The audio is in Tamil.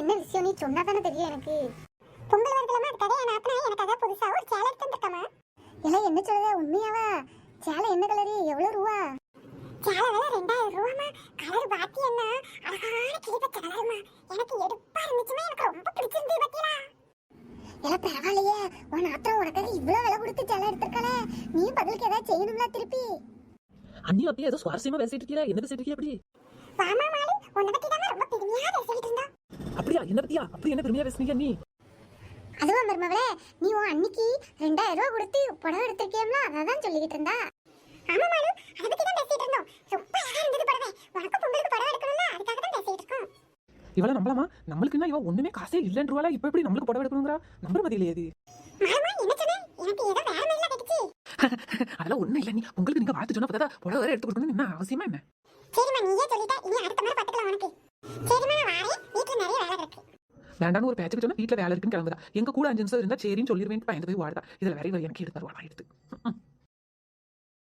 என்ன விஷயம் நீ சொன்னா தானே தெரியும் எனக்கு. பொங்கல் வருதுலமா அதுக்காக என் நாத்தனா எனக்காக புதுசா ஒரு சேலை எடுத்து வந்திருக்காமா. எல்லாம் என்ன சொல்லுத உண்மையாவா? சேலை என்ன கலரு, எவ்வளவு ரூபா? சேலை விலை 2000 ரூபாமா. கலர் பாத்தி என்ன அழகான கிளிப்பச்ச கலருமா. எனக்கு எடுப்பா இருந்துச்சுமா, எனக்கு ரொம்ப பிடிச்சிருந்தது பாத்தியா. எல்லாம் பரவாயில்லையே, உன் நாத்தனா உனக்காக இவ்வளவு விலை கொடுத்து சேலை எடுத்திருக்காளே, நீ பதிலுக்கு ஏதாவது செய்யணும்ல திருப்பி. அண்ணி அப்படியே ஏதோ சுவாரஸ்யமா பேசிட்டு இருக்கீங்களா? என்ன பேசிட்டு இருக்கீங்க அப்படி? வாமா மாலு, உன்னை பத்தி தான் ரொம்ப பெருமையா பேசிட்டு இருந்தா. அப்படியா? என்ன பத்தியா? அப்படி என்ன பெருமையா பேசுனீங்க நீ? அதுவா மருமவளே, நீ உன் அன்னைக்கு 2000 ரூபாய் கொடுத்து புடவை எடுத்திருக்கியம்ல, அதான் சொல்லிக்கிட்டு இருந்தா. ஆமா மாலு, அதை பத்தி தான் பேசிட்டு இருந்தோம். ரொம்ப அழகா இருந்தது புடவை. உனக்கு பொங்கலுக்கு புடவை எடுக்கணும்ல, அதுக்காக தான் பேசிட்டு இருக்கோம். இவள நம்பலாமா? நம்மளுக்குன்னா இவ ஒண்ணுமே காசே இல்லன்றவால இப்ப எப்படி நம்மளுக்கு புடவை எடுக்கணுங்கறா? நம்பர் மதியிலே அது. மாமா என்ன சொன்னே? எனக்கு ஏதோ வேற மாதிரில கேட்டுச்சு. அதெல்லாம் ஒண்ணும் இல்ல. நீ உங்களுக்கு நீங்க வாழ்த்து சொன்னா பார்த்தா புடவை வேற எடுத்து கொடுக்கணும் என்ன அவசியமா என்ன? சரிம்மா, நீயே சொல்லிட்ட, இனி அடுத்த முறை பாத்துக்கலாம் உனக்கு. சரிம்மா, நான் வாரேன், வீட்டுல நிறைய வேலை இருக்கு. வேண்டான்னு ஒரு பேச்சுக்கு சொன்னா வீட்டுல வேலை இருக்குன்னு கிளம்புதா. எங்க கூட 5 நிமிஷம் இருந்தா சரின்னு சொல்லிடுவேன். பயந்து போய் வாழ்தா. இதுல வேற இவ எனக்கு எடுத்து வருவா எடுத்து.